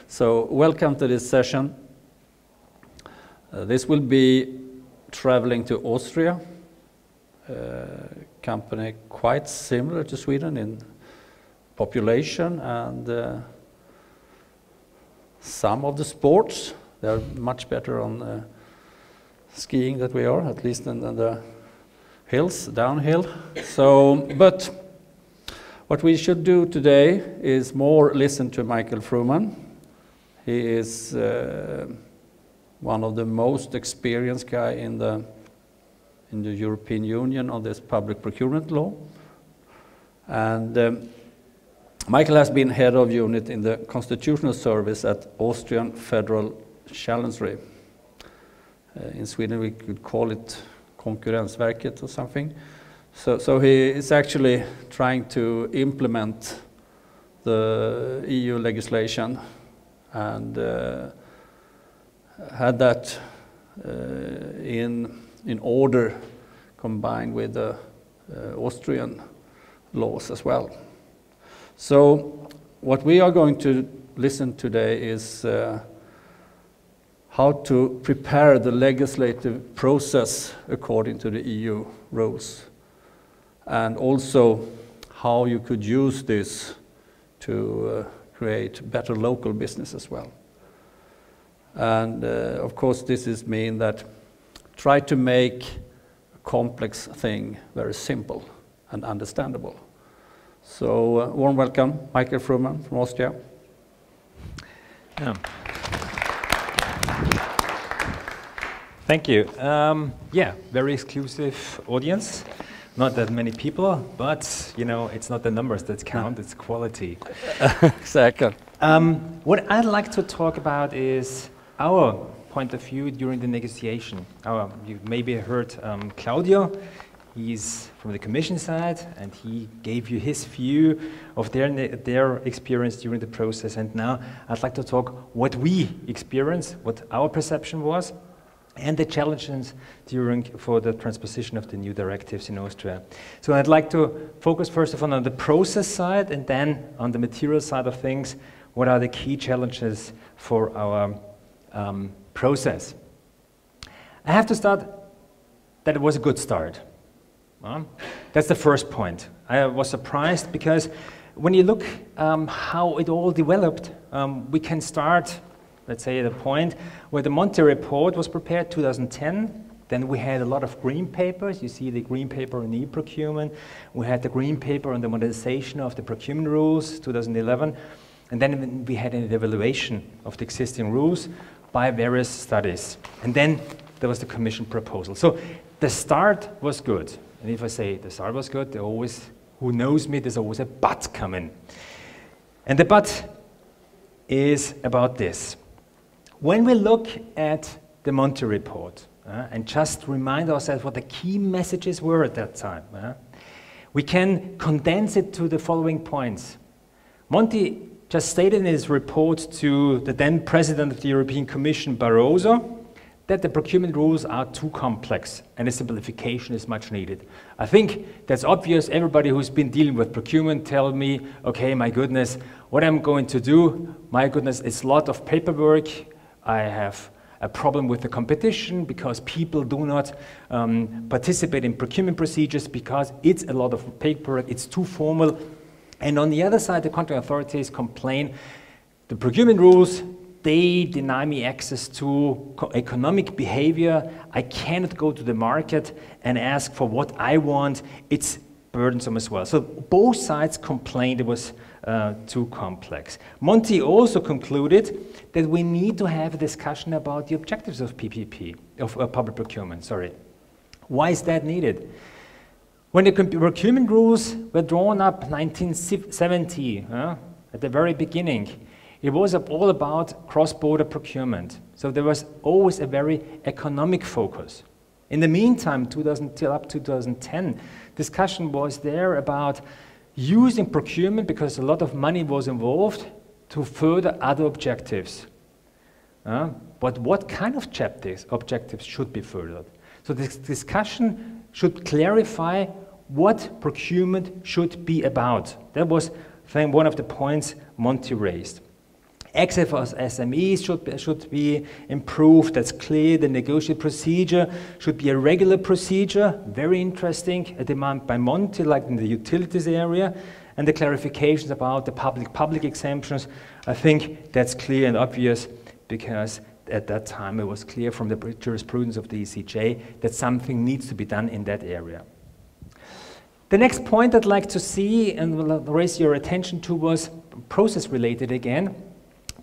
So welcome to this session. This will be traveling to Austria, company quite similar to Sweden in population and some of the sports. They are much better on skiing than we are, at least in the hills, downhill. So, but what we should do today is more listen to Michael Fruhmann. He is one of the most experienced guy in the European Union on this public procurement law. And Michael has been head of unit in the constitutional service at Austrian Federal Chancellery. In Sweden we could call it Konkurrensverket or something. So he is actually trying to implement the EU legislation and had that in order combined with the Austrian laws as well. So what we are going to listen today is how to prepare the legislative process according to the EU rules, and also how you could use this to create better local business as well. And of course this is mean that try to make a complex thing very simple and understandable. So warm welcome, Michael Fruhmann from Austria. Yeah. Thank you. Yeah, very exclusive audience. Not that many people, but you know, it's not the numbers that count, it's quality. Exactly. What I'd like to talk about is our point of view during the negotiation. You maybe heard Claudio. He's from the Commission side, and he gave you his view of their experience during the process. And now I'd like to talk what we experienced, what our perception was, and the challenges for the transposition of the new directives in Austria. So I'd like to focus first of all on the process side, and then on the material side of things. What are the key challenges for our process? I have to start that it was a good start. That's the first point. I was surprised because when you look how it all developed, we can start, let's say, at a point where the Monti report was prepared 2010. Then we had a lot of green papers. You see the green paper on e-procurement. We had the green paper on the modernization of the procurement rules, 2011. And then we had an evaluation of the existing rules by various studies. And then there was the Commission proposal. So the start was good. And if I say the start was good, there always, who knows me, there's always a but coming. And the but is about this. When we look at the Monti report and just remind ourselves what the key messages were at that time, we can condense it to the following points. Monti just stated in his report to the then President of the European Commission, Barroso, that the procurement rules are too complex and a simplification is much needed. I think that's obvious. Everybody who's been dealing with procurement tell me, okay, my goodness, what I'm going to do, my goodness, it's a lot of paperwork. I have a problem with the competition because people do not participate in procurement procedures because it's a lot of paperwork, it's too formal. And on the other side, the contract authorities complain, the procurement rules, they deny me access to economic behavior. I cannot go to the market and ask for what I want. It's burdensome as well. So both sides complained it was too complex. Monti also concluded that we need to have a discussion about the objectives of PPP, of public procurement, sorry. Why is that needed? When the procurement rules were drawn up 1970, at the very beginning, it was all about cross-border procurement. So there was always a very economic focus. In the meantime, till up to 2010, discussion was there about using procurement, because a lot of money was involved, to further other objectives. But what kind of objectives should be furthered? So this discussion should clarify what procurement should be about. That was, I think, one of the points Monti raised. Access for SMEs should be improved, that's clear. The negotiation procedure should be a regular procedure, very interesting, a demand by Monti, like in the utilities area. And the clarifications about the public exemptions, I think that's clear and obvious, because at that time it was clear from the jurisprudence of the ECJ that something needs to be done in that area. The next point I'd like to see and will raise your attention to was process-related again,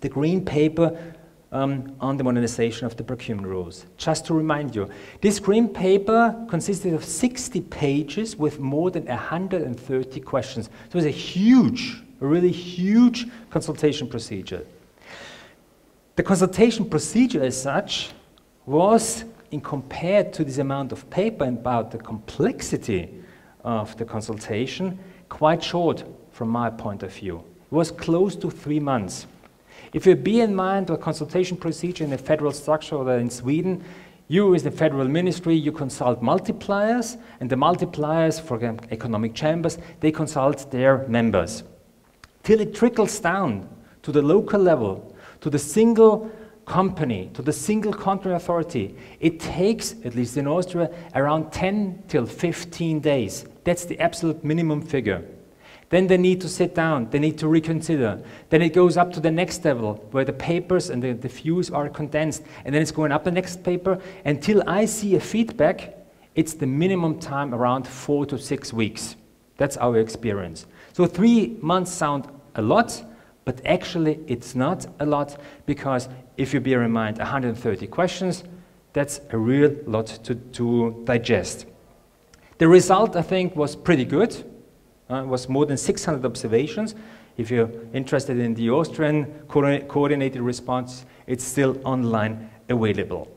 the green paper on the modernization of the procurement rules. Just to remind you, this green paper consisted of 60 pages with more than 130 questions. So it was a really huge consultation procedure. The consultation procedure as such was, in compared to this amount of paper and about the complexity of the consultation, quite short from my point of view. It was close to 3 months. If you bear in mind the consultation procedure in the federal structure or in Sweden, you as the federal ministry, you consult multipliers, and the multipliers for economic chambers, they consult their members. Till it trickles down to the local level, to the single company, to the single country authority, it takes, at least in Austria, around 10 till 15 days. That's the absolute minimum figure. Then they need to sit down, they need to reconsider. Then it goes up to the next level, where the papers and the views are condensed, and then it's going up the next paper. Until I see a feedback, it's the minimum time around 4 to 6 weeks. That's our experience. So 3 months sound a lot, but actually it's not a lot, because if you bear in mind 130 questions, that's a real lot to digest. The result, I think, was pretty good. It was more than 600 observations. If you're interested in the Austrian coordinated response, it's still online available.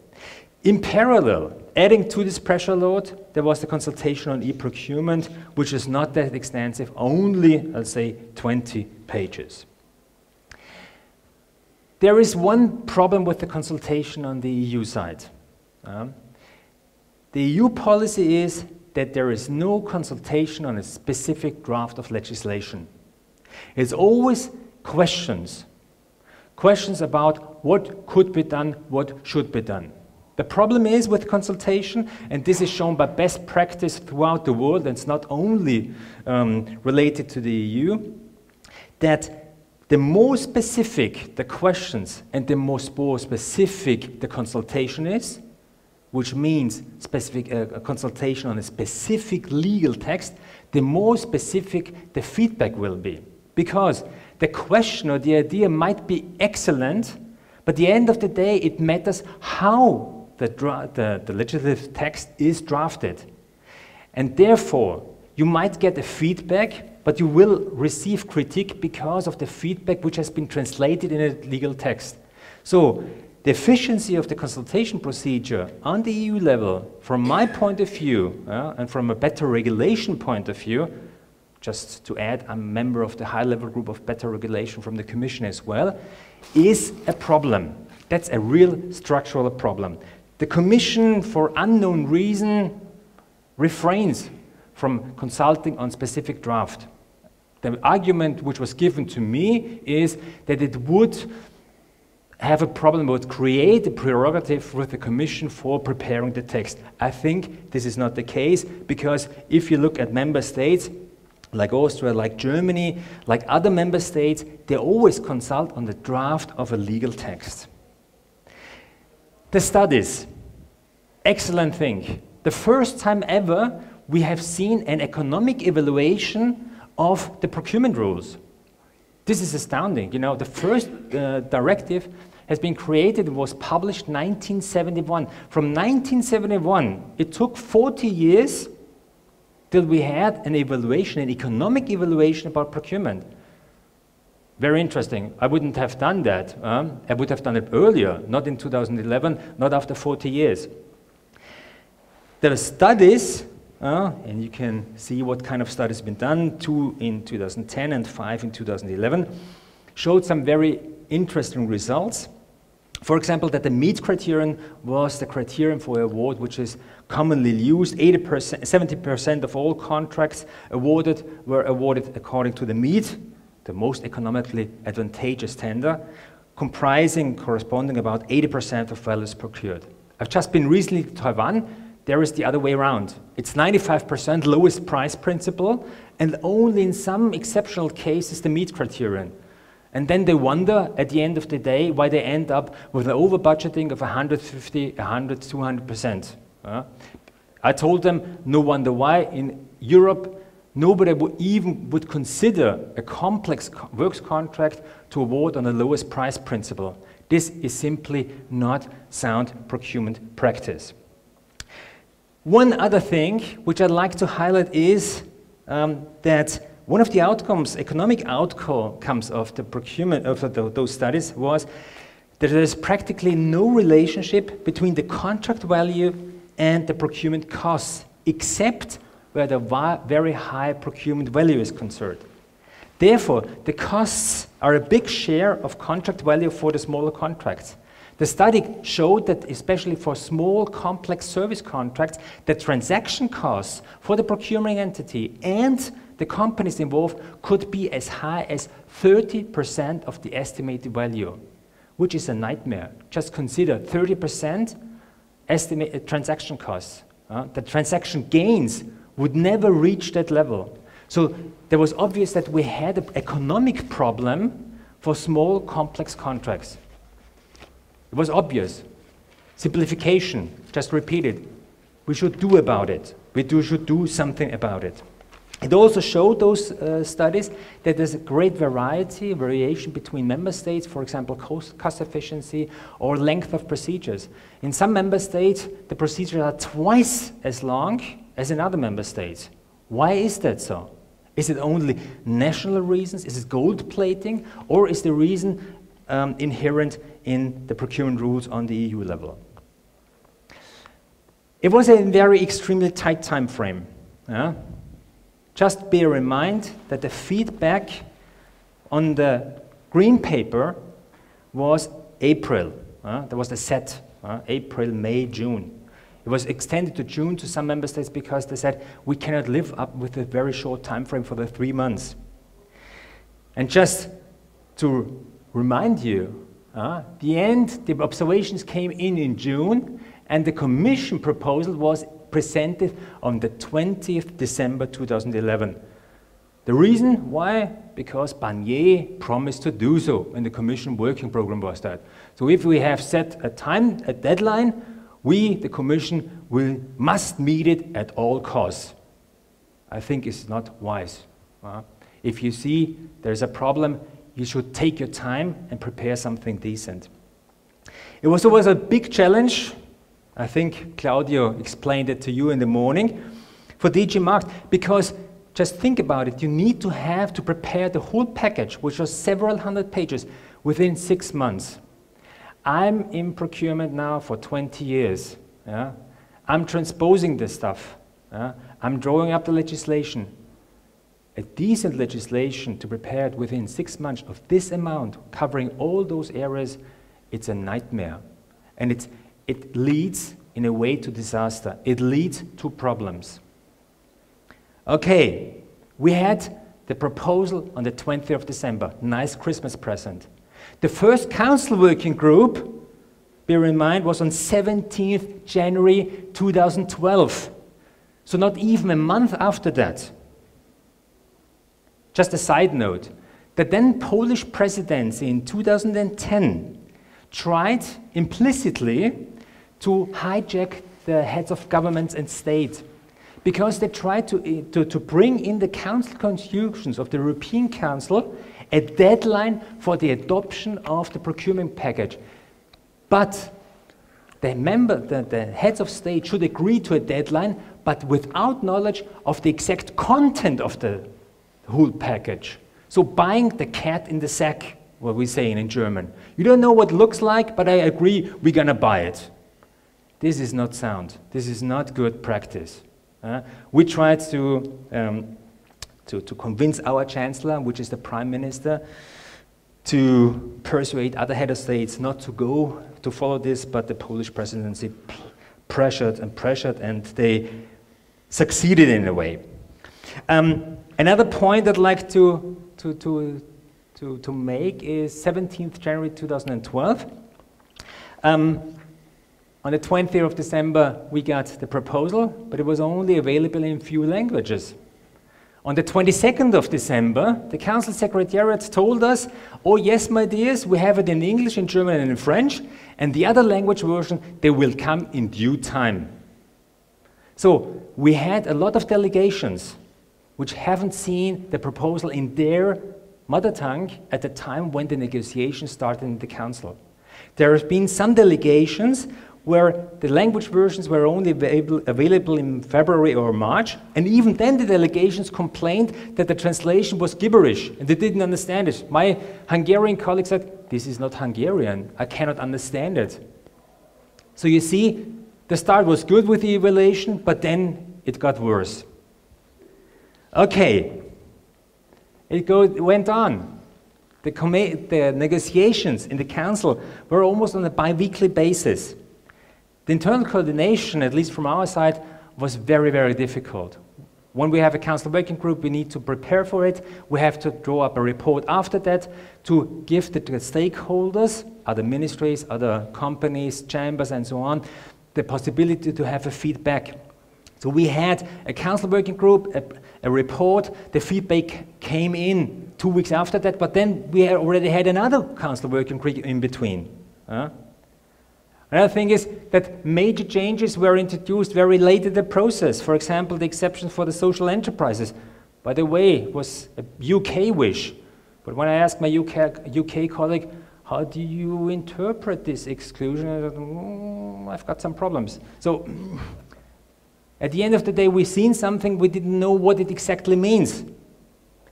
In parallel, adding to this pressure load, there was the consultation on e-procurement, which is not that extensive, only, I'll say, 20 pages. There is one problem with the consultation on the EU side. The EU policy is that there is no consultation on a specific draft of legislation. It's always questions. Questions about what could be done, what should be done. The problem is with consultation, and this is shown by best practice throughout the world, and it's not only related to the EU, that the more specific the questions and the more specific the consultation is, which means specific consultation on a specific legal text, the more specific the feedback will be. Because the question or the idea might be excellent, but at the end of the day, it matters how the legislative text is drafted. And therefore, you might get a feedback, but you will receive critique because of the feedback which has been translated in a legal text. So, the efficiency of the consultation procedure on the EU level, from my point of view, and from a better regulation point of view, just to add, I'm a member of the high-level group of better regulation from the Commission as well, is a problem. That's a real structural problem. The Commission, for unknown reason, refrains from consulting on specific draft. The argument which was given to me is that it would have a problem, would create a prerogative with the Commission for preparing the text. I think this is not the case, because if you look at member states, like Austria, like Germany, like other member states, they always consult on the draft of a legal text. The studies, excellent thing. The first time ever we have seen an economic evaluation of the procurement rules. This is astounding. You know, the first directive has been created, was published in 1971. From 1971, it took 40 years till we had an evaluation, an economic evaluation about procurement. Very interesting. I wouldn't have done that. I would have done it earlier, not in 2011, not after 40 years. There are studies, and you can see what kind of studies have been done, 2 in 2010 and 5 in 2011, showed some very interesting results. For example, that the meet criterion was the criterion for award which is commonly used. 70% of all contracts awarded were awarded according to the meet, the most economically advantageous tender. corresponding about 80% of values procured. I've just been recently to Taiwan. There is the other way around. It's 95% lowest price principle, and only in some exceptional cases the meet criterion. And then they wonder at the end of the day why they end up with an over budgeting of 150, 100, 200%. I told them, no wonder why in Europe nobody would consider a complex works contract to award on the lowest price principle. This is simply not sound procurement practice. One other thing which I'd like to highlight is that one of the outcomes, economic outcomes of the procurement of those studies was that there is practically no relationship between the contract value and the procurement costs, except where the very high procurement value is concerned. Therefore, the costs are a big share of contract value for the smaller contracts. The study showed that, especially for small, complex service contracts, the transaction costs for the procuring entity and the companies involved could be as high as 30% of the estimated value, which is a nightmare. Just consider 30% estimated transaction costs. The transaction gains would never reach that level. So there was obvious that we had an economic problem for small, complex contracts. It was obvious. Simplification, just repeated. We should do about it. Should do something about it. It also showed those studies that there's a great variation between member states, for example, cost efficiency or length of procedures. In some member states, the procedures are twice as long as in other member states. Why is that so? Is it only national reasons? Is it gold plating? Or is the reason inherent in the procurement rules on the EU level? It was a very extremely tight time frame. Just bear in mind that the feedback on the green paper was April. There was the set, April, May, June. It was extended to June to some member states because they said, we cannot live up with a very short time frame for the 3 months. And just to remind you, the observations came in June, and the Commission proposal was presented on the 20th December 2011. The reason why? Because Barnier promised to do so, and the Commission working program was that. So if we have set a deadline, we, the Commission, must meet it at all costs. I think it's not wise. If you see there's a problem, you should take your time and prepare something decent. It was always a big challenge. I think Claudio explained it to you in the morning for DG Markt, because just think about it, you need to have to prepare the whole package, which was several hundred pages, within 6 months. I'm in procurement now for 20 years. I'm transposing this stuff. I'm drawing up the legislation. A decent legislation to prepare it within 6 months of this amount, covering all those areas, it's a nightmare. And it leads, in a way, to disaster. It leads to problems. Okay, we had the proposal on the 20th of December. Nice Christmas present. The first Council working group, bear in mind, was on 17th January 2012. So not even a month after that. Just a side note, the then Polish presidency in 2010 tried implicitly to hijack the heads of governments and state, because they tried to bring in the council constitutions of the European Council a deadline for the adoption of the procurement package. But the heads of state should agree to a deadline, but without knowledge of the exact content of the whole package. So buying the cat in the sack, what we say in German. You don't know what it looks like, but I agree, we're gonna buy it. This is not sound. This is not good practice. We tried to convince our Chancellor, which is the Prime Minister, to persuade other head of states not to follow this, but the Polish presidency pressured, and they succeeded in a way. Another point I'd like to to make is 17th January 2012. On the 20th of December, we got the proposal, but it was only available in few languages. On the 22nd of December, the Council Secretariat told us, oh yes, my dears, we have it in English, in German and in French, and the other language version, they will come in due time. So we had a lot of delegations which haven't seen the proposal in their mother tongue at the time when the negotiations started in the Council. There have been some delegations where the language versions were only available in February or March, and even then the delegations complained that the translation was gibberish, and they didn't understand it. My Hungarian colleague said, this is not Hungarian, I cannot understand it. So you see, the start was good with the evaluation, but then it got worse. Okay, it went on. The negotiations in the Council were almost on a bi-weekly basis. The internal coordination, at least from our side, was very, very difficult. When we have a Council working group, we need to prepare for it. We have to draw up a report after that to give the stakeholders, other ministries, other companies, chambers, and so on, the possibility to have a feedback. So we had a Council working group, a report. The feedback came in 2 weeks after that, but then we already had another Council working group in between. Another thing is that major changes were introduced very late in the process. For example, the exception for the social enterprises. By the way, was a UK wish. But when I asked my UK colleague, how do you interpret this exclusion? I said, I've got some problems. So at the end of the day, we've seen something, we didn't know what it exactly means.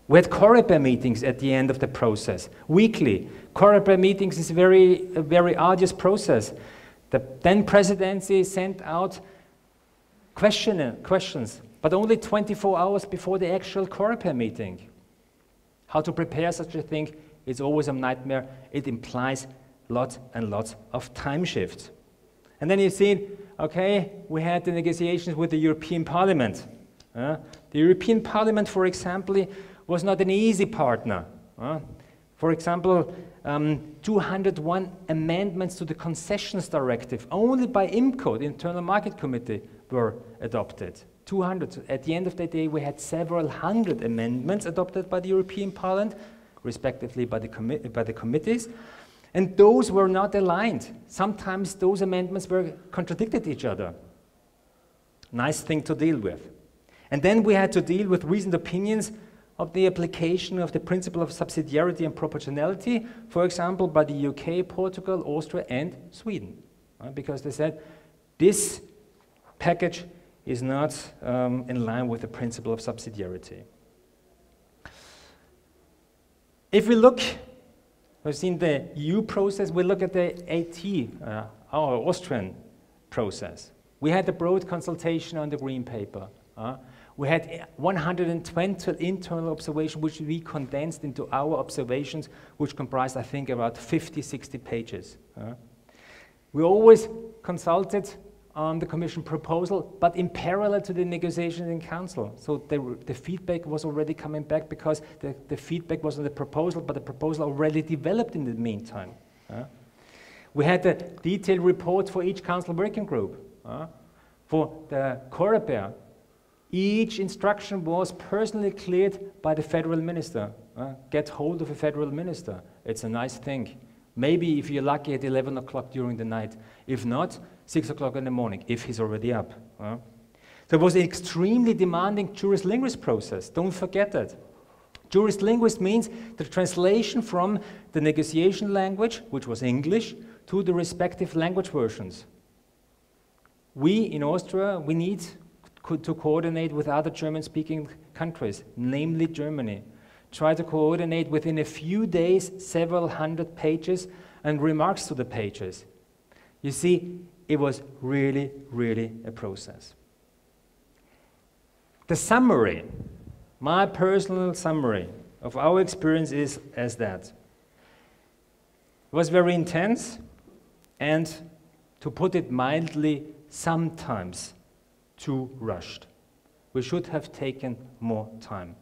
We had COREPER meetings at the end of the process, weekly. COREPER meetings is a very arduous process. The then presidency sent out questions, but only 24 hours before the actual COREPER meeting. How to prepare such a thing is always a nightmare. It implies lots and lots of time shifts. And then you see, okay, we had the negotiations with the European Parliament. The European Parliament, for example, was not an easy partner. For example, 201 amendments to the Concessions Directive, only by IMCO, the Internal Market Committee, were adopted. 200. At the end of the day, we had several hundred amendments adopted by the European Parliament, respectively by the committees, and those were not aligned. Sometimes those amendments were contradicted each other. Nice thing to deal with. And then we had to deal with recent opinions of the application of the principle of subsidiarity and proportionality, for example, by the UK, Portugal, Austria, and Sweden. Because they said, this package is not in line with the principle of subsidiarity. If we look, we've seen the EU process, we look at the AT, our Austrian process. We had a broad consultation on the Green Paper. We had 120 internal observations, which we condensed into our observations, which comprised, I think, about 50, 60 pages. We always consulted on the Commission proposal, but in parallel to the negotiations in Council. So the feedback was already coming back because the feedback was on the proposal, but the proposal already developed in the meantime. We had a detailed report for each Council working group. For the COREPER, each instruction was personally cleared by the Federal Minister. Get hold of a Federal Minister. It's a nice thing. Maybe if you're lucky at 11 o'clock during the night. If not, 6 o'clock in the morning, if he's already up. So it was an extremely demanding jurislinguist process. Don't forget that. Jurislinguist means the translation from the negotiation language, which was English, to the respective language versions. We in Austria, we need to coordinate with other German-speaking countries, namely Germany. Try to coordinate within a few days several hundred pages and remarks to the pages. You see, it was really, really a process. The summary, my personal summary of our experience is as that. It was very intense and, to put it mildly, sometimes too rushed. We should have taken more time,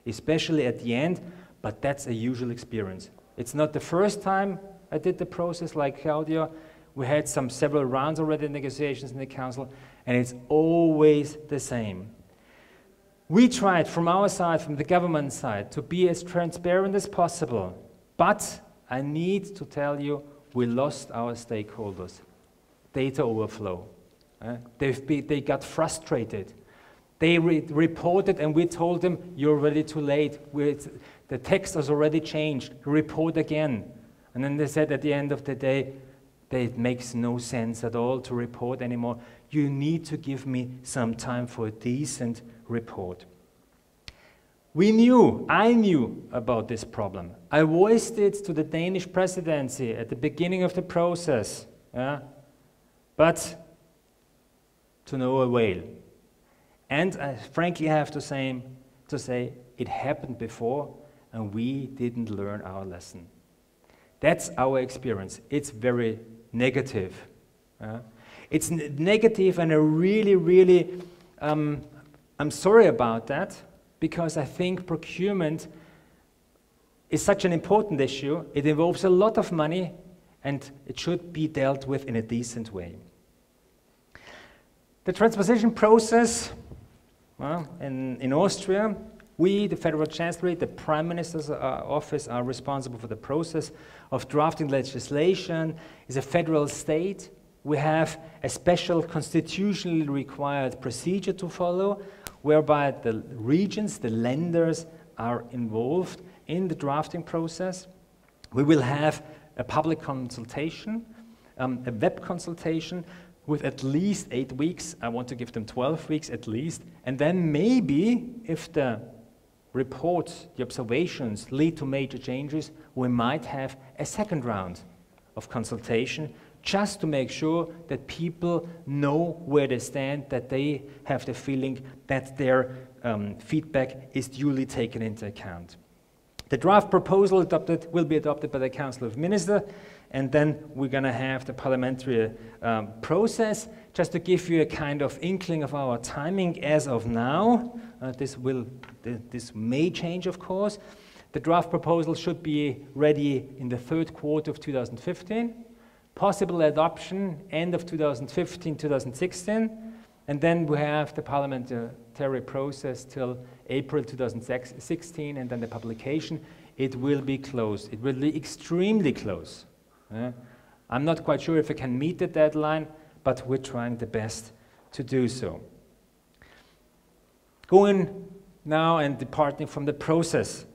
especially at the end, but that's a usual experience. It's not the first time I did the process like Claudio. We had several rounds already in negotiations in the Council, and it's always the same. We tried from our side, from the government side, to be as transparent as possible, but I need to tell you, we lost our stakeholders. Data overflow. They got frustrated. They reported and we told them, you're already too late. The text has already changed. Report again. And then they said at the end of the day, it makes no sense at all to report anymore. You need to give me some time for a decent report. I knew about this problem. I voiced it to the Danish presidency at the beginning of the process, but to no avail. And I frankly have to say it happened before and we didn't learn our lesson. That's our experience. It's very negative. It's negative, and I really, I'm sorry about that, because I think procurement is such an important issue. It involves a lot of money, and it should be dealt with in a decent way. The transposition process, well, in Austria, we, the Federal Chancellery, the Prime Minister's office, are responsible for the process of drafting legislation. It's a federal state. We have a special constitutionally required procedure to follow, whereby the regions, the lenders, are involved in the drafting process. We will have a public consultation, a web consultation with at least 8 weeks. I want to give them 12 weeks at least. And then maybe, if the reports, the observations lead to major changes, we might have a second round of consultation, just to make sure that people know where they stand, that they have the feeling that their feedback is duly taken into account. The draft proposal will be adopted by the Council of Ministers, and then we're going to have the parliamentary process. Just to give you a kind of inkling of our timing as of now, this may change, of course. The draft proposal should be ready in the third quarter of 2015. Possible adoption end of 2015, 2016, and then we have the parliamentary process till April 2016, and then the publication. It will be close. It will be extremely close. I'm not quite sure if I can meet the deadline, but we're trying the best to do so. Going now and departing from the process,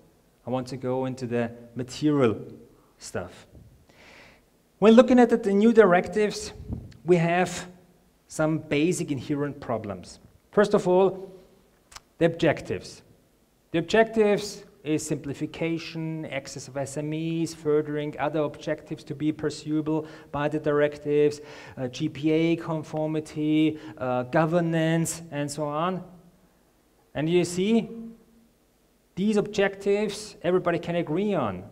I want to go into the material stuff. When looking at the new directives, we have some basic inherent problems. First of all, the objectives. The objectives is simplification, access of SMEs, furthering other objectives to be pursuable by the directives, GPA conformity, governance, and so on. And you see, these objectives everybody can agree on.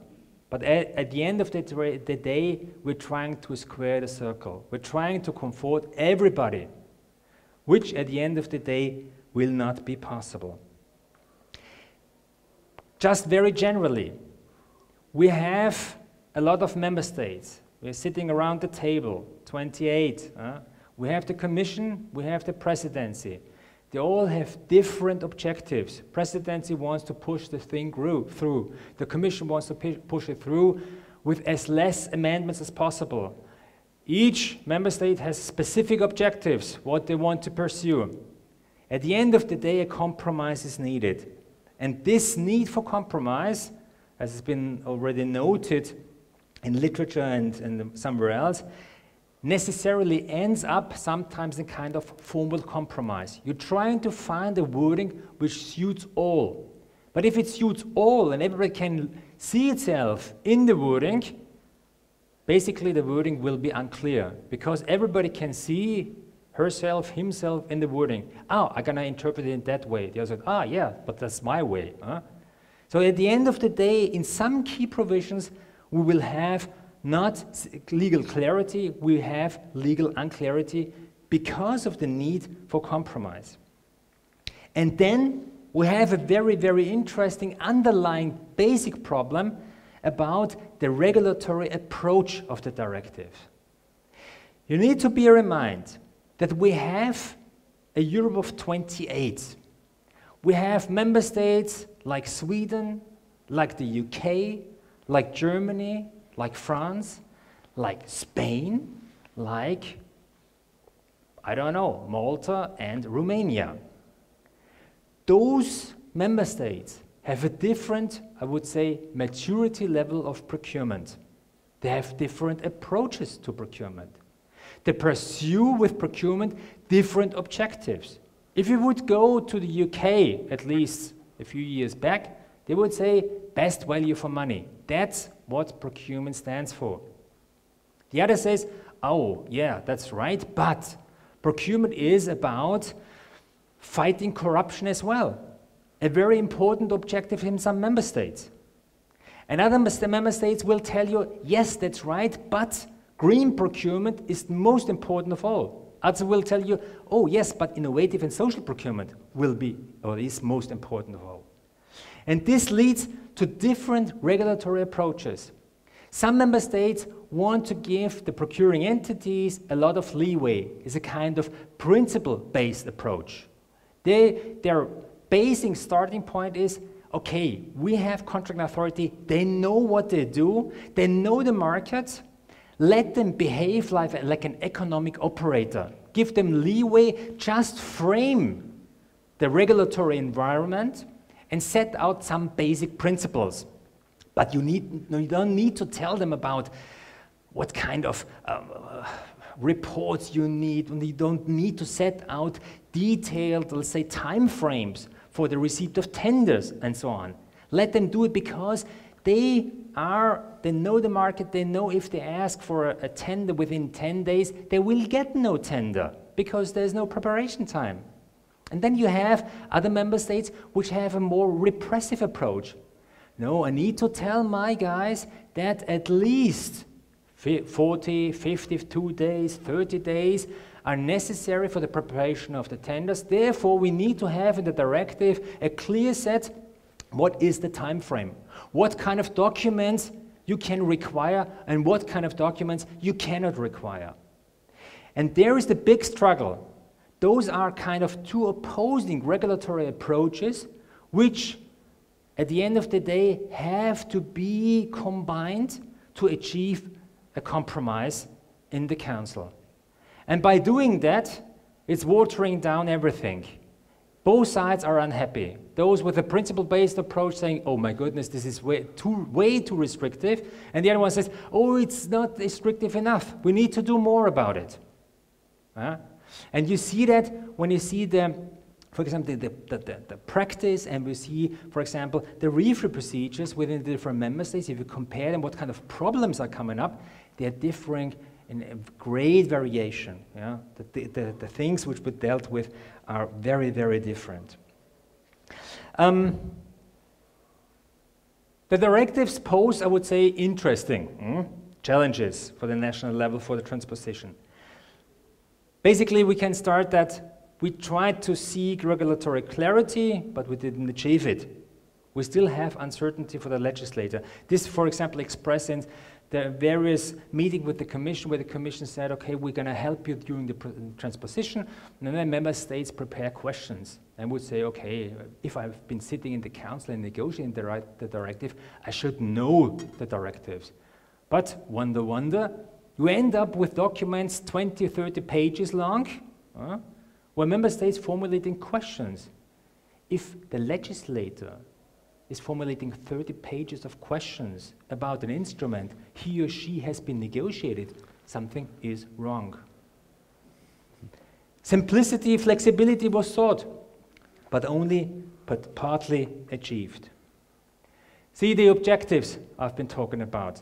But at the end of the day, we're trying to square the circle. We're trying to comfort everybody, which at the end of the day will not be possible. Just very generally, we have a lot of member states. We're sitting around the table, 28. We have the Commission, we have the Presidency. They all have different objectives. Presidency wants to push the thing through. The Commission wants to push it through with as less amendments as possible. Each member state has specific objectives, what they want to pursue. At the end of the day, a compromise is needed. And this need for compromise, as has been already noted in literature and somewhere else, necessarily ends up sometimes in kind of formal compromise. You're trying to find a wording which suits all. But if it suits all and everybody can see itself in the wording, basically the wording will be unclear, because everybody can see herself, himself in the wording. Oh, I'm going to interpret it in that way. The other said, yeah, but that's my way. So at the end of the day, in some key provisions, we will have not legal clarity, we have legal unclarity because of the need for compromise. And then we have a very, very interesting underlying basic problem about the regulatory approach of the directive. You need to bear in mind that we have a Europe of 28. We have member states like Sweden, like the UK, like Germany, like France, like Spain, like, I don't know, Malta and Romania. Those member states have a different, I would say, maturity level of procurement. They have different approaches to procurement. They pursue with procurement different objectives. If you would go to the UK, at least a few years back, they would say best value for money. That's what procurement stands for. The other says, oh, yeah, that's right, but procurement is about fighting corruption as well. A very important objective in some member states. And other member states will tell you, yes, that's right, but green procurement is the most important of all. Others will tell you, oh yes, but innovative and social procurement will be, or is most important of all. And this leads to different regulatory approaches. Some member states want to give the procuring entities a lot of leeway. It's a kind of principle-based approach. Their basic starting point is, okay, we have contract authority, they know what they do, they know the market, let them behave like an economic operator. Give them leeway, just frame the regulatory environment and set out some basic principles. But you don't need to tell them about what kind of reports you need, and you don't need to set out detailed, let's say, time frames for the receipt of tenders and so on. Let them do it because they know the market, they know if they ask for a tender within 10 days, they will get no tender because there's no preparation time. And then you have other member states which have a more repressive approach. No, I need to tell my guys that at least 40, 52 days, 30 days are necessary for the preparation of the tenders. Therefore, we need to have in the directive a clear set. What is the time frame? What kind of documents you can require and what kind of documents you cannot require? And there is the big struggle. Those are kind of two opposing regulatory approaches which at the end of the day have to be combined to achieve a compromise in the Council. And by doing that, it's watering down everything. Both sides are unhappy. Those with a principle-based approach saying, oh my goodness, this is way too restrictive. And the other one says, oh, it's not restrictive enough. We need to do more about it. And you see that when you see for example, the practice, and we see, for example, the review procedures within the different member states. If you compare them, what kind of problems are coming up, they are differing in a great variation. Yeah? The things which were dealt with are very, very different. The directives pose, I would say, interesting challenges for the national level for the transposition. Basically, we can start that we tried to seek regulatory clarity, but we didn't achieve it. We still have uncertainty for the legislator. This, for example, expressed in the various meetings with the Commission, where the Commission said, okay, we're going to help you during the transposition, and then member states prepare questions and would say, okay, if I've been sitting in the Council and negotiating the directive, I should know the directives. But, wonder, you end up with documents 20, 30 pages long, where member states formulating questions. If the legislator is formulating 30 pages of questions about an instrument he or she has been negotiated, something is wrong. Simplicity, flexibility was sought, but partly achieved. See the objectives I've been talking about.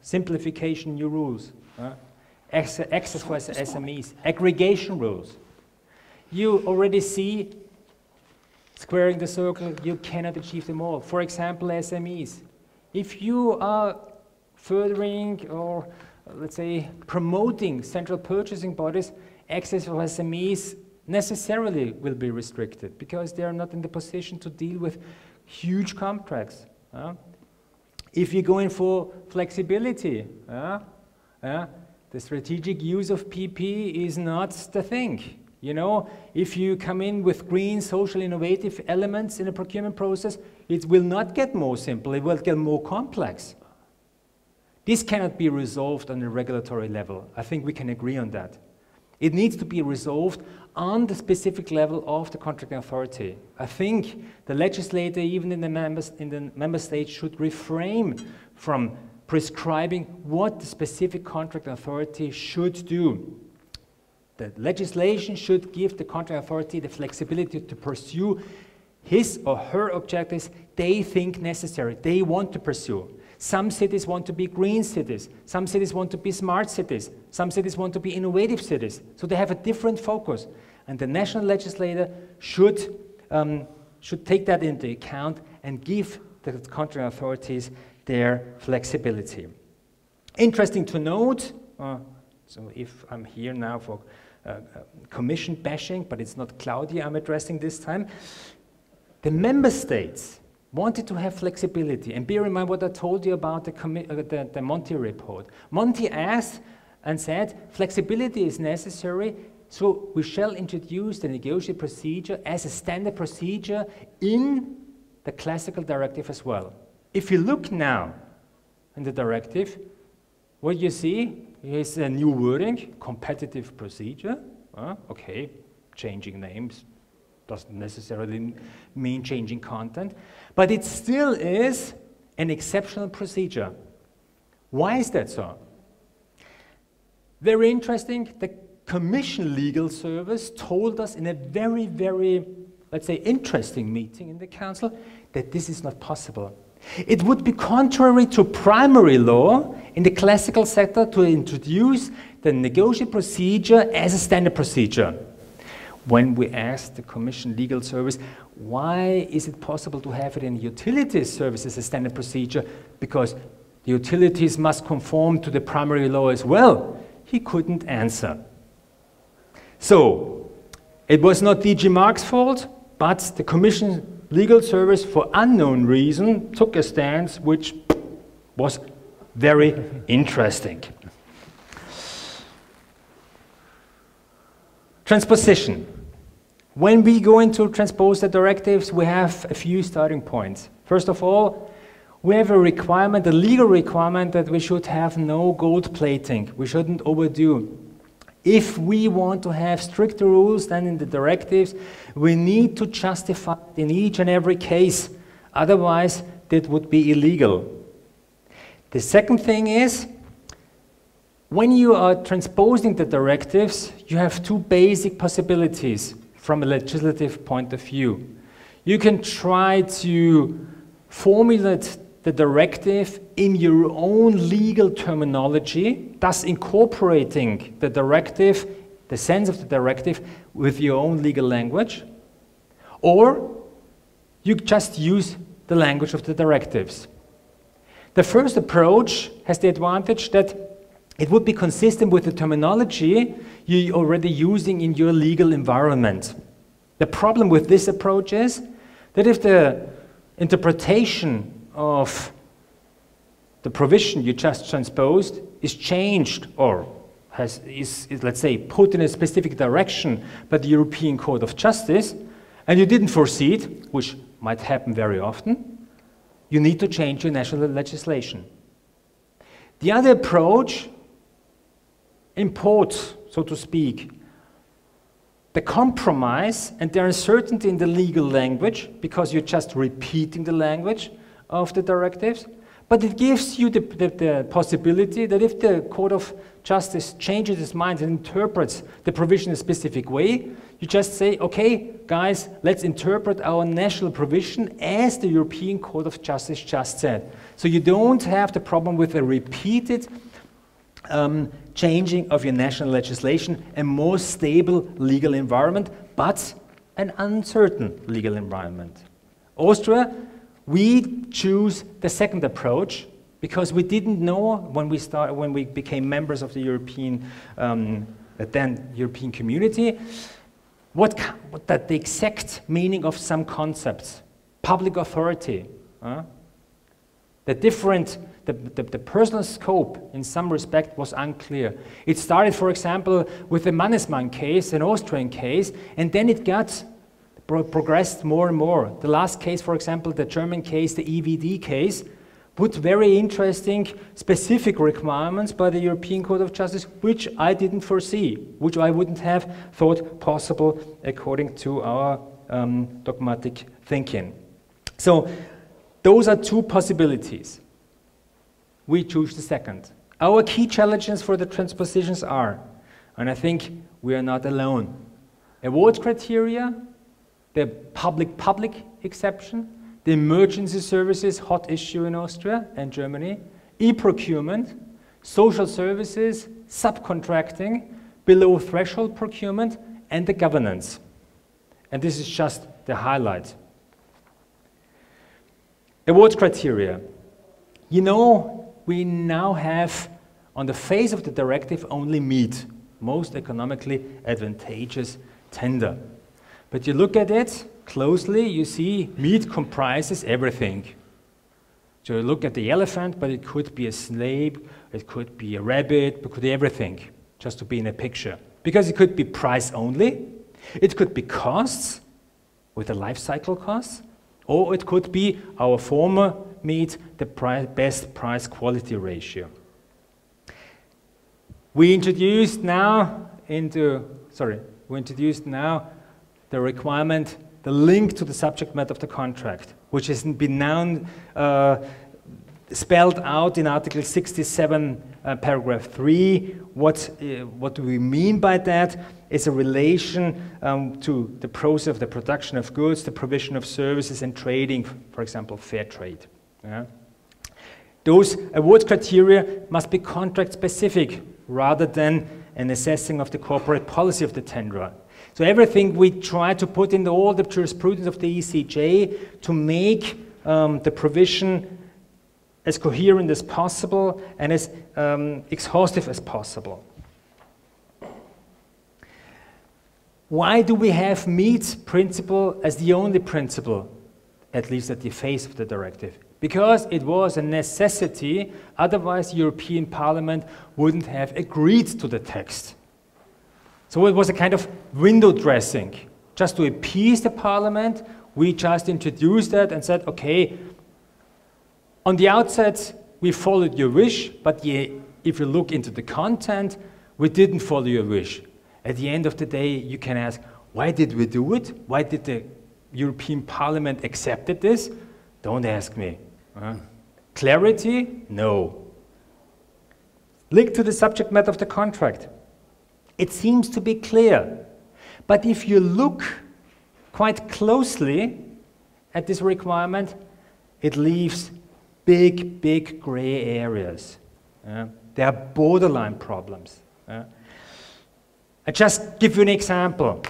Simplification, new rules. Access for SMEs, aggregation rules. You already see, squaring the circle, you cannot achieve them all. For example, SMEs. If you are furthering or, let's say, promoting central purchasing bodies, access for SMEs necessarily will be restricted because they are not in the position to deal with huge contracts. If you go in for flexibility, the strategic use of PP is not the thing. You know, if you come in with green, social, innovative elements in a procurement process, it will not get more simple, it will get more complex. This cannot be resolved on a regulatory level. I think we can agree on that. It needs to be resolved on the specific level of the contracting authority. I think the legislator, even in the member states, should refrain from prescribing what the specific contracting authority should do. The legislation should give the contracting authority the flexibility to pursue his or her objectives they think necessary, they want to pursue. Some cities want to be green cities, some cities want to be smart cities, some cities want to be innovative cities. So they have a different focus. And the national legislator should take that into account and give the contracting authorities their flexibility. Interesting to note, so if I'm here now for commission bashing, but it's not Claudia I'm addressing this time, the member states wanted to have flexibility. And bear in mind what I told you about the Monti report. Monti asked and said, flexibility is necessary, so we shall introduce the negotiation procedure as a standard procedure in the classical directive as well. If you look now in the directive, what you see is a new wording, competitive procedure. Okay, changing names doesn't necessarily mean changing content, but it still is an exceptional procedure. Why is that so? Very interesting, the Commission Legal Service told us in a very, very, let's say, interesting meeting in the Council that this is not possible. It would be contrary to primary law in the classical sector to introduce the negotiation procedure as a standard procedure. When we asked the Commission Legal Service, why is it possible to have it in utilities service as a standard procedure? Because the utilities must conform to the primary law as well. He couldn't answer. So, it was not DG Mark's fault, but the Commission Legal Service, for unknown reason, took a stance which was very interesting. Transposition. When we go into transpose the directives, we have a few starting points. First of all, we have a requirement, a legal requirement, that we should have no gold plating. We shouldn't overdo. If we want to have stricter rules than in the directives, we need to justify it in each and every case. Otherwise, that would be illegal. The second thing is, when you are transposing the directives, you have two basic possibilities from a legislative point of view. You can try to formulate the directive in your own legal terminology, thus incorporating the directive, the sense of the directive, with your own legal language, or you just use the language of the directives. The first approach has the advantage that it would be consistent with the terminology you're already using in your legal environment. The problem with this approach is that if the interpretation of the provision you just transposed is changed or is, let's say, put in a specific direction by the European Court of Justice, and you didn't foresee it, which might happen very often, you need to change your national legislation. The other approach imports, so to speak, the compromise and the uncertainty in the legal language, because you're just repeating the language of the directives, but it gives you the possibility that if the Court of Justice changes its mind and interprets the provision in a specific way, you just say, okay, guys, let's interpret our national provision as the European Court of Justice just said. So you don't have the problem with a repeated changing of your national legislation, a more stable legal environment, but an uncertain legal environment. Austria, we choose the second approach because we didn't know when we became members of the European, then European community, what the exact meaning of some concepts. Public authority. The personal scope in some respect was unclear. It started, for example, with the Mannesmann case, an Austrian case, and then it got progressed more and more. The last case, for example, the German case, the EVD case, put very interesting specific requirements by the European Court of Justice, which I didn't foresee, which I wouldn't have thought possible according to our dogmatic thinking. So those are two possibilities. We choose the second. Our key challenges for the transpositions are, and I think we are not alone, award criteria, the public exception, the emergency services, hot issue in Austria and Germany, e-procurement, social services, subcontracting, below threshold procurement, and the governance. And this is just the highlight. Award criteria. You know, we now have, on the face of the directive, only MEET, most economically advantageous tender. But you look at it closely, you see MEET comprises everything. So you look at the elephant, but it could be a snake, it could be a rabbit, it could be everything, just to be in a picture. Because it could be price only, it could be costs, with the life cycle costs, or it could be our former MEET, the best price quality ratio. We introduced now the requirement, the link to the subject matter of the contract, which has been now spelled out in Article 67, paragraph 3. What do we mean by that? It's a relation to the process of the production of goods, the provision of services, and trading, for example, fair trade. Yeah? Those award criteria must be contract specific rather than an assessing of the corporate policy of the tenderer. So everything we try to put in all the jurisprudence of the ECJ to make the provision as coherent as possible and as exhaustive as possible. Why do we have MEET principle as the only principle, at least at the face of the directive? Because it was a necessity, otherwise the European Parliament wouldn't have agreed to the text. So it was a kind of window dressing. Just to appease the Parliament, we just introduced that and said, okay, on the outset, we followed your wish, but if you look into the content, we didn't follow your wish. At the end of the day, you can ask, why did we do it? Why did the European Parliament accept this? Don't ask me. Clarity? No. Link to the subject matter of the contract. It seems to be clear. But if you look quite closely at this requirement, it leaves big gray areas. There are borderline problems. I just give you an example.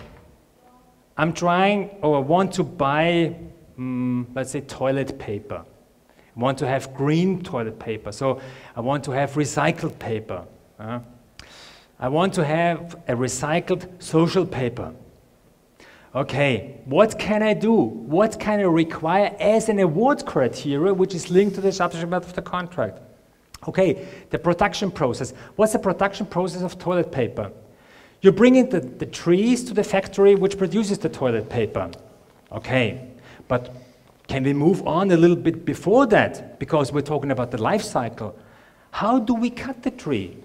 I'm trying, or I want to buy, let's say, toilet paper. I want to have green toilet paper, so I want to have recycled paper. I want to have a recycled social paper. Okay, what can I do? What can I require as an award criteria which is linked to the subject matter of the contract? Okay, the production process. What's the production process of toilet paper? You bring in the trees to the factory which produces the toilet paper. Okay, but can we move on a little bit before that? Because we're talking about the life cycle. How do we cut the tree?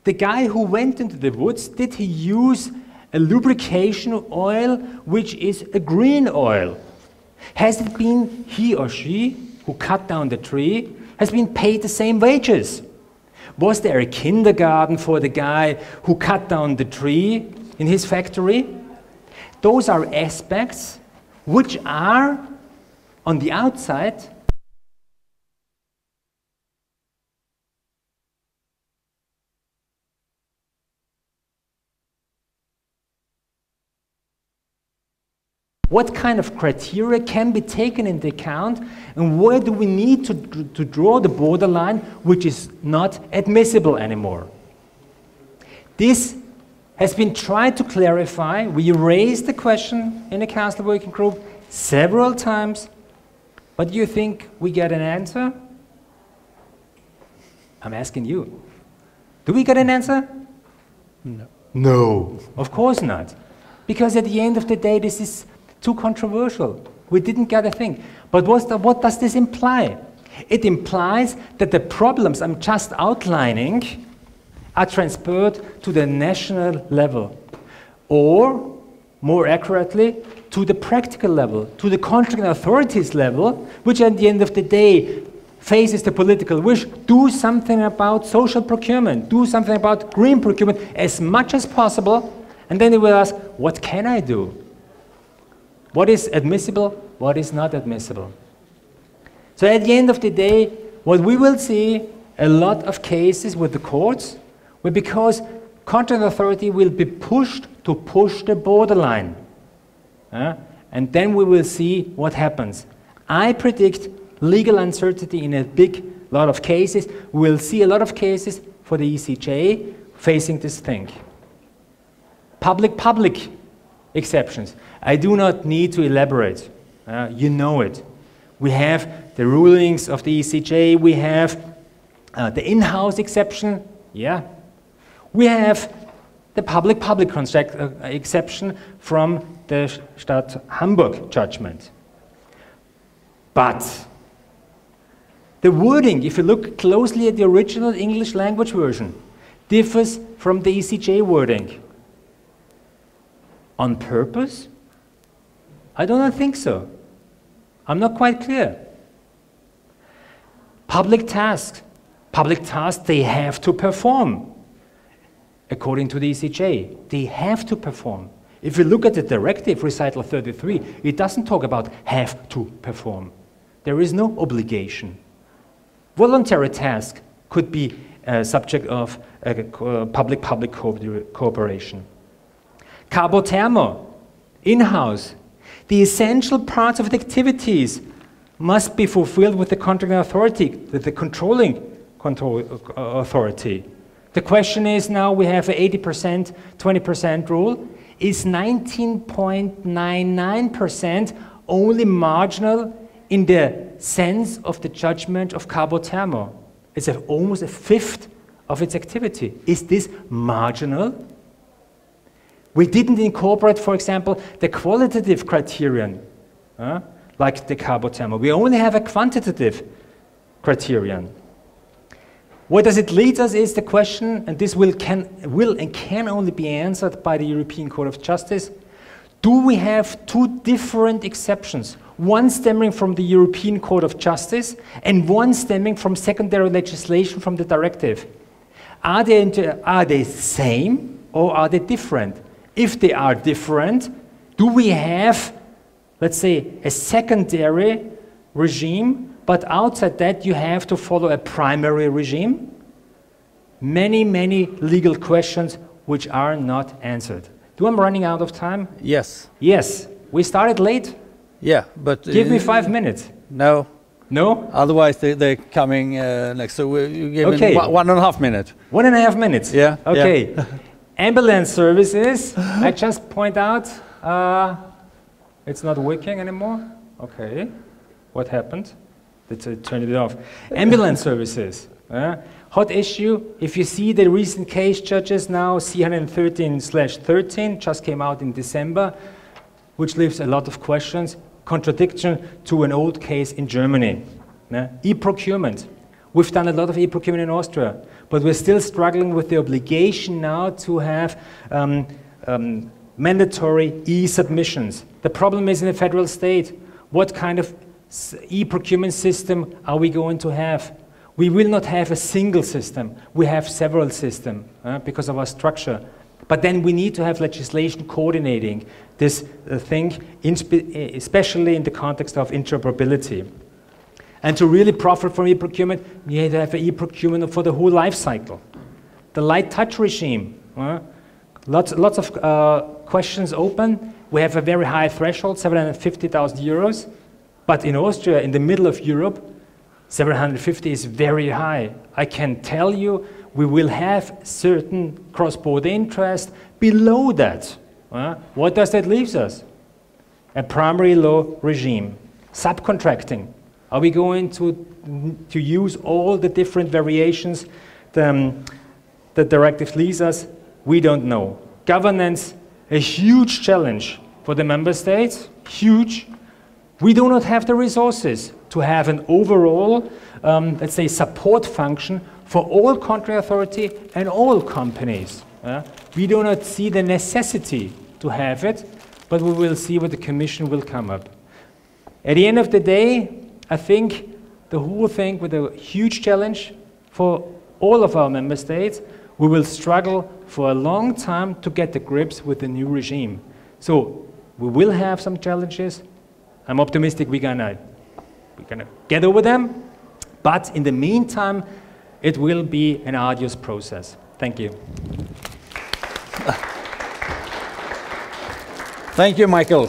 The guy who went into the woods, did he use a lubrication oil which is a green oil? Has it been he or she who cut down the tree has been paid the same wages? Was there a kindergarten for the guy who cut down the tree in his factory? Those are aspects which are on the outside what kind of criteria can be taken into account, and where do we need to draw the borderline which is not admissible anymore? This has been tried to clarify. We raised the question in the Council Working Group several times, but do you think we get an answer? I'm asking you. Do we get an answer? No. No, of course not. Because at the end of the day, this is too controversial. We didn't get a thing. But what does this imply? It implies that the problems I'm just outlining are transferred to the national level, or, more accurately, to the practical level, to the contracting authorities level, which at the end of the day faces the political wish, do something about social procurement, do something about green procurement as much as possible, and then they will ask, what can I do? What is admissible, what is not admissible? So at the end of the day, what we will see, a lot of cases with the courts, where because contract authority will be pushed to push the borderline. And then we will see what happens. I predict legal uncertainty in a big lot of cases. We'll see a lot of cases for the ECJ facing this thing. Public exceptions. I do not need to elaborate. You know it. We have the rulings of the ECJ. We have the in-house exception. Yeah. We have the public contract exception from the Stadt Hamburg judgment. But the wording, if you look closely at the original English language version, differs from the ECJ wording. On purpose? I do not think so. I'm not quite clear. Public tasks, they have to perform. According to the ECJ, they have to perform. If you look at the directive, recital 33, it doesn't talk about have to perform. There is no obligation. Voluntary task could be subject of public-public cooperation. Cabo thermo, in-house. The essential parts of the activities must be fulfilled with the contracting authority, with the controlling authority. The question is now we have an 80%, 20% rule. Is 19.99% only marginal in the sense of the judgment of Cabo Thermo? It's almost a fifth of its activity. Is this marginal? We didn't incorporate, for example, the qualitative criterion, like the Cabo Thermo. We only have a quantitative criterion. Where does it lead us is the question, and this will and can only be answered by the European Court of Justice. Do we have two different exceptions? One stemming from the European Court of Justice and one stemming from secondary legislation from the directive. Are they same or are they different? If they are different, do we have, let's say, a secondary regime, but outside that you have to follow a primary regime? Many, many legal questions which are not answered. Do I'm running out of time? Yes. Yes. We started late? Yeah, but... Give me 5 minutes. No. No? Otherwise they're coming next. So you give okay. me 1.5 minutes. 1.5 minutes? Yeah. Okay. Yeah. Ambulance services, I just point out, it's not working anymore. Okay. What happened? Let's turn it off. Ambulance services. Hot issue. If you see the recent case judges now, C113/13, just came out in December, which leaves a lot of questions. Contradiction to an old case in Germany. E-procurement. We've done a lot of e-procurement in Austria, but we're still struggling with the obligation now to have mandatory e-submissions. The problem is in the federal state. What kind of e-procurement system are we going to have? We will not have a single system. We have several systems because of our structure. But then we need to have legislation coordinating this thing, especially in the context of interoperability. And to really profit from e-procurement, you need to have an e-procurement for the whole life cycle. The light touch regime, lots of questions open. We have a very high threshold, 750,000 euros. But in Austria, in the middle of Europe, 750 is very high. I can tell you, we will have certain cross-border interest. Below that, what does that leave us? A primary law regime. Subcontracting. Are we going to use all the different variations the directive leaves us? We don't know. Governance, a huge challenge for the member states, huge. We do not have the resources to have an overall, let's say, support function for all country authority and all companies. We do not see the necessity to have it, but we will see what the Commission will come up. At the end of the day, I think the whole thing with a huge challenge for all of our member states. We will struggle for a long time to get the grips with the new regime. So we will have some challenges. I'm optimistic we're gonna get over them, but in the meantime, it will be an arduous process. Thank you. Thank you, Michael.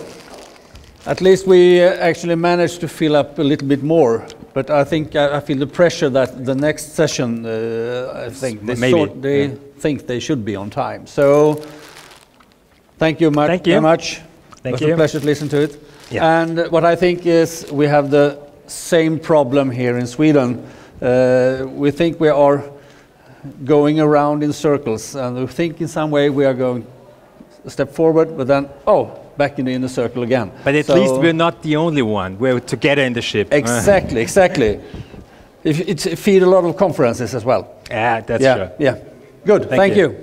At least we actually managed to fill up a little bit more, but I think I feel the pressure that the next session, I think they think they should be on time. So thank you very much. It was a pleasure to listen to it. Yeah. And what I think is we have the same problem here in Sweden. We think we are going around in circles, and we think in some way we are going a step forward, but then, back in the circle again. But at least we're not the only one. We're together in the ship. Exactly, exactly. It feeds a lot of conferences as well. Yeah, that's true. Yeah, good. Thank you.